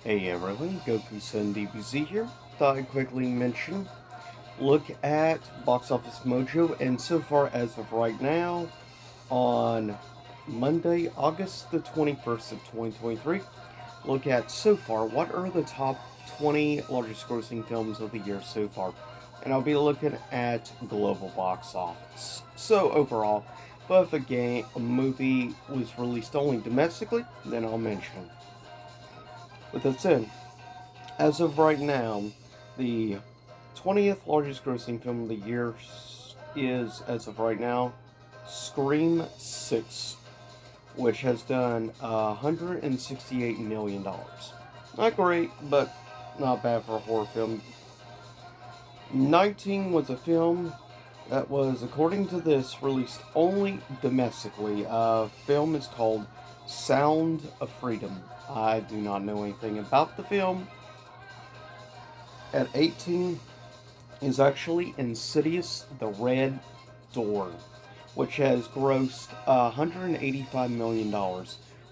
Hey everyone, Goku-san DBZ here. Thought I'd quickly mention, look at Box Office Mojo, and so far as of right now, on Monday, August the 21st of 2023, look at so far what are the top 20 largest grossing films of the year so far. And I'll be looking at global box office. So overall, but if a movie was released only domestically, then I'll mention. With that said, as of right now, the 20th largest grossing film of the year is, as of right now, Scream 6, which has done $168 million. Not great, but not bad for a horror film. 19 was a film that was, according to this, released only domestically. Film is called Sound of Freedom. I do not know anything about the film. At 18 is actually Insidious The Red Door, which has grossed $185 million,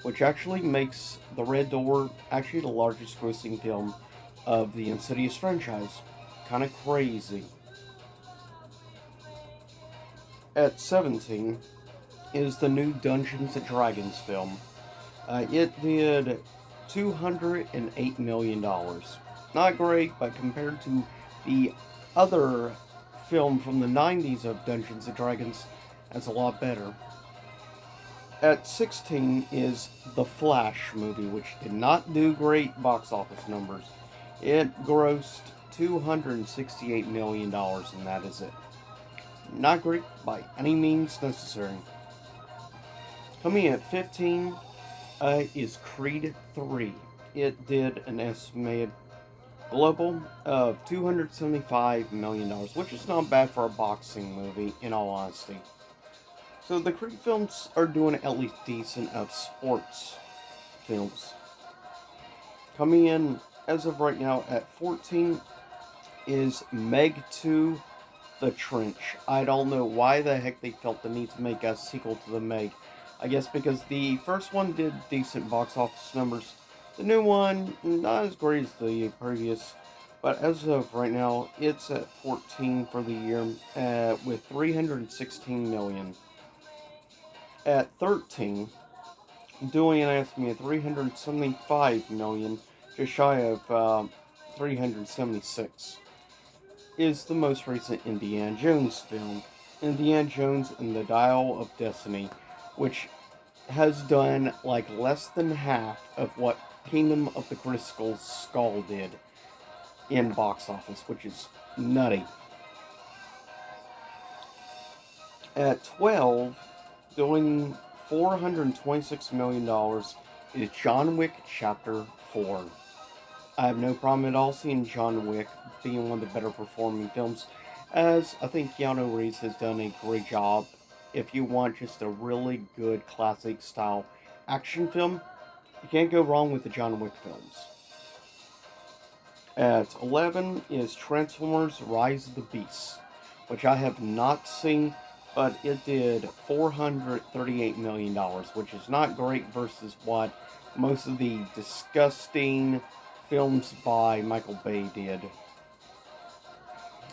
which actually makes The Red Door actually the largest grossing film of the Insidious franchise. Kind of crazy. At 17 is the new Dungeons and Dragons film. It did $208 million. Not great, but compared to the other film from the 90s of Dungeons and Dragons, that's a lot better. At 16 is The Flash movie, which did not do great box office numbers. It grossed $268 million, and that is it. Not great by any means necessary. Coming in at 15 is Creed 3. It did an estimated global of $275 million, which is not bad for a boxing movie, in all honesty. So the Creed films are doing at least decent of sports films. Coming in as of right now at 14 is Meg 2 The Trench. I don't know why the heck they felt the need to make a sequel to the Meg. I guess because the first one did decent box office numbers. The new one, not as great as the previous, but as of right now, it's at 14 for the year with 316 million. At 13, doing an estimate of 375 million, just shy of 376, is the most recent Indiana Jones film, Indiana Jones and the Dial of Destiny, which has done like less than half of what Kingdom of the Crystal Skull did in box office, which is nutty. At 12, doing $426 million is John Wick Chapter 4. I have no problem at all seeing John Wick being one of the better performing films, as I think Keanu Reeves has done a great job. If you want just a really good classic style action film, you can't go wrong with the John Wick films. At 11 is Transformers Rise of the Beasts, which I have not seen, but it did $438 million, which is not great versus what most of the disgusting films by Michael Bay did.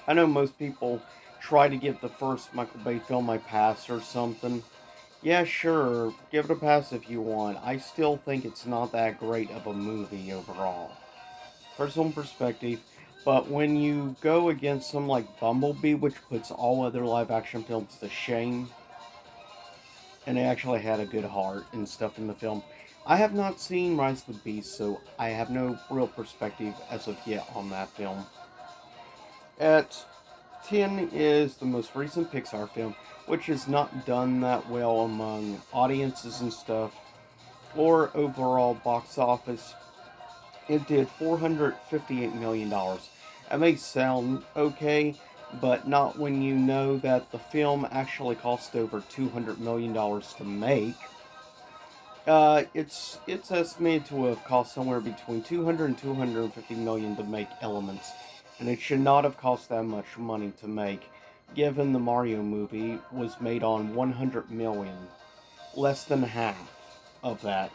I know most people try to give the first Michael Bay film a pass or something. Yeah, sure, give it a pass if you want. I still think it's not that great of a movie overall. Personal perspective, but when you go against something like Bumblebee, which puts all other live action films to shame, and they actually had a good heart and stuff in the film. I have not seen Rise of the Beast, so I have no real perspective as of yet on that film. At 10 is the most recent Pixar film, which has not done that well among audiences and stuff, or overall box office. It did $458 million. It may sound okay, but not when you know that the film actually cost over $200 million to make. It's estimated to have cost somewhere between 200 and 250 million to make Elements, and it should not have cost that much money to make, given the Mario movie was made on 100 million, less than half of that.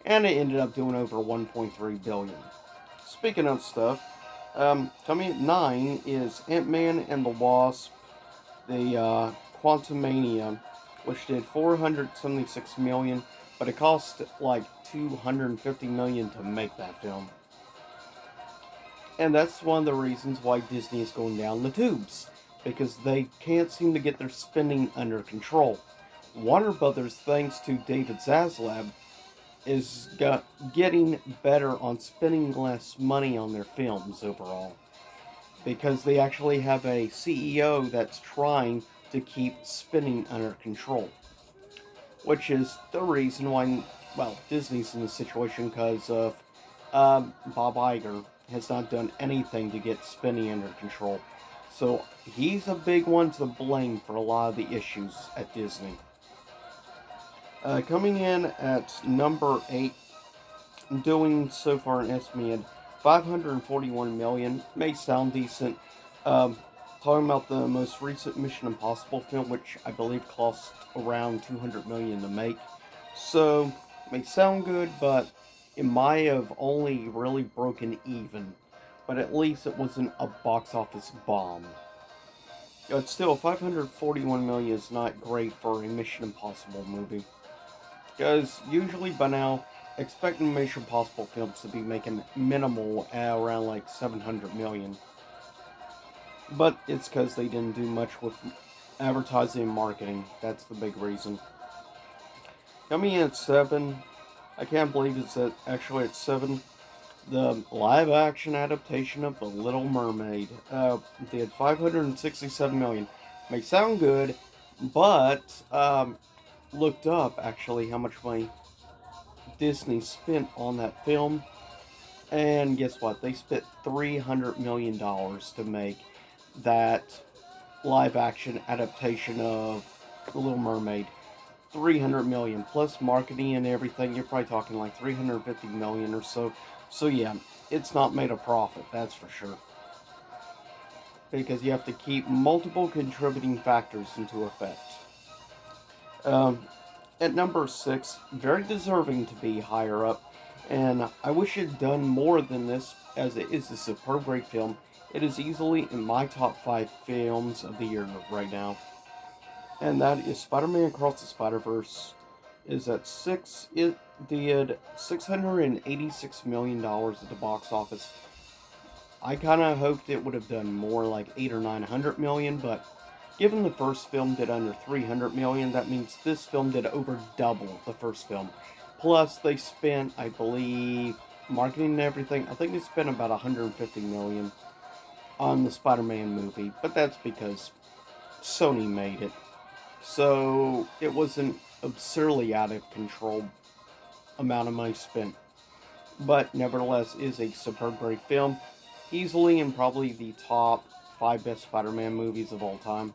and it ended up doing over 1.3 billion. Speaking of stuff, coming at 9 is Ant-Man and the Wasp, the Quantumania, which did 476 million, but it cost like 250 million to make that film. And that's one of the reasons why Disney is going down the tubes, because they can't seem to get their spending under control. Warner Brothers, thanks to David Zaslav, is getting better on spending less money on their films overall, because they actually have a CEO that's trying to keep spending under control, which is the reason why, well, Disney's in this situation because of Bob Iger has not done anything to get spending under control. So he's a big one to blame for a lot of the issues at Disney. Coming in at number 8, doing so far an estimated 541 million, may sound decent. Talking about the most recent Mission Impossible film, which I believe cost around 200 million to make. So, may sound good, but it might have only really broken even. But at least it wasn't a box office bomb. But still, 541 million is not great for a Mission Impossible movie. Because usually by now, expecting Mission Impossible films to be making minimal at around like 700 million. But it's because they didn't do much with advertising and marketing. That's the big reason. Coming in at 7, I can't believe it's actually at 7. The live action adaptation of The Little Mermaid did 567 million. May sound good, but looked up actually how much money Disney spent on that film, and guess what? They spent $300 million to make that live action adaptation of The Little Mermaid. 300 million plus marketing and everything. You're probably talking like 350 million or so. So yeah, it's not made a profit, that's for sure. Because you have to keep multiple contributing factors into effect. At number 6, very deserving to be higher up, and I wish it had done more than this, as it is a superb great film. It is easily in my top 5 films of the year right now. And that is Spider-Man Across the Spider-Verse. Is at 6. It did $686 million at the box office. I kind of hoped it would have done more, like 8 or 900 million, but given the first film did under 300 million, that means this film did over double the first film. Plus, they spent, I believe, marketing and everything. I think they spent about 150 million on the Spider-Man movie, but that's because Sony made it. So it was an absurdly out of control amount of money spent. But nevertheless, is a superb great film. Easily in probably the top 5 best Spider-Man movies of all time.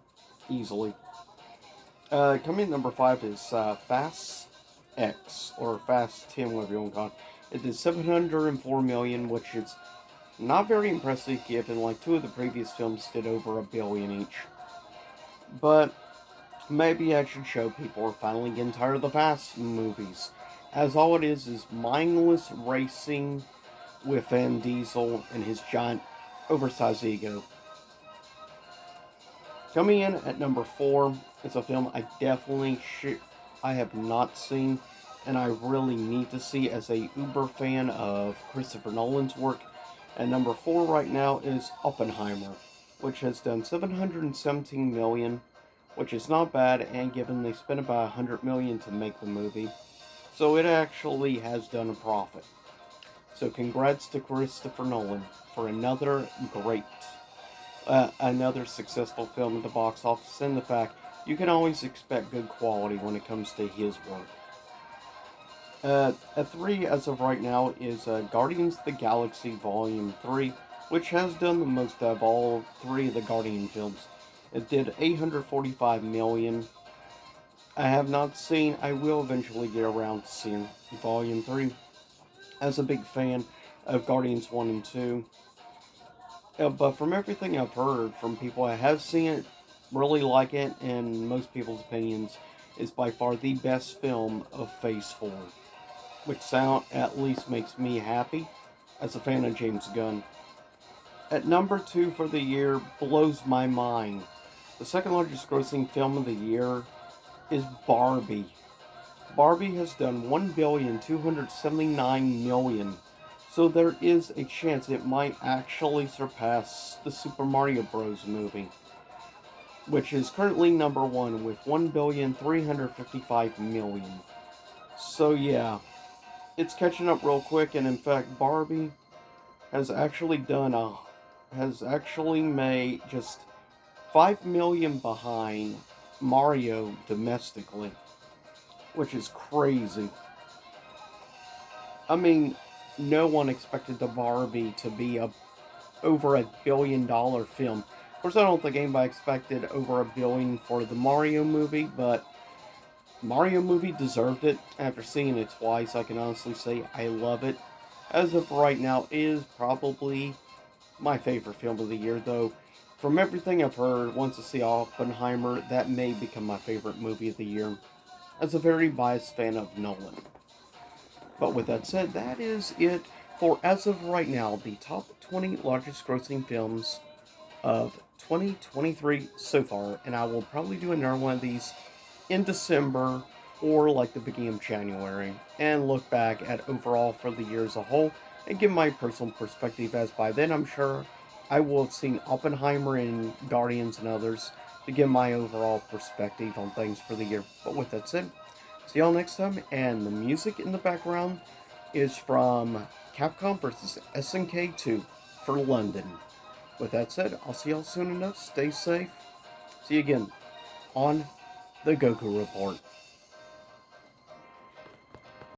Easily. Coming in number 5 is Fast X, or Fast 10, whatever you want to call it. It did 704 million, which is not very impressive given like 2 of the previous films did over $1 billion each. But maybe I should show people are finally getting tired of the Fast movies. As all it is mindless racing with Vin Diesel and his giant oversized ego. Coming in at number 4 is a film I have not seen, and I really need to see as a uber fan of Christopher Nolan's work. And number 4 right now is Oppenheimer, which has done 717 million, which is not bad, and given they spent about 100 million to make the movie, so it actually has done a profit. So congrats to Christopher Nolan for another another successful film at the box office, and the fact you can always expect good quality when it comes to his work. At 3 as of right now is Guardians of the Galaxy Volume 3, which has done the most of all 3 of the Guardian films. It did 845 million. I have not seen, I will eventually get around to seeing Volume 3. As a big fan of Guardians 1 and 2. But from everything I've heard from people that have seen it, really like it, and most people's opinions, is by far the best film of Phase 4. which sound at least makes me happy as a fan of James Gunn. At number 2 for the year blows my mind. The second largest grossing film of the year is Barbie. Barbie has done 1,279,000,000, so there is a chance it might actually surpass the Super Mario Bros. Movie, which is currently number 1 with 1,355,000,000. So yeah, it's catching up real quick, and in fact, Barbie has actually has actually made just 5 million behind Mario domestically, which is crazy. I mean, no one expected the Barbie to be a over $1 billion film. Of course, I don't think anybody expected over $1 billion for the Mario movie, but Mario movie deserved it. After seeing it twice, I can honestly say I love it. As of right now, it is probably my favorite film of the year, though. From everything I've heard, once I see Oppenheimer, that may become my favorite movie of the year, as a very biased fan of Nolan. But with that said, that is it for, as of right now, the top 20 largest grossing films of 2023 so far, and I will probably do another one of these in December or like the beginning of January and look back at overall for the year as a whole and give my personal perspective, as by then I'm sure I will have seen Oppenheimer and Guardians and others to give my overall perspective on things for the year. But with that said, see y'all next time, and the music in the background is from Capcom vs. SNK 2 for London. With that said, I'll see y'all soon enough. Stay safe. See you again on the Goku Report.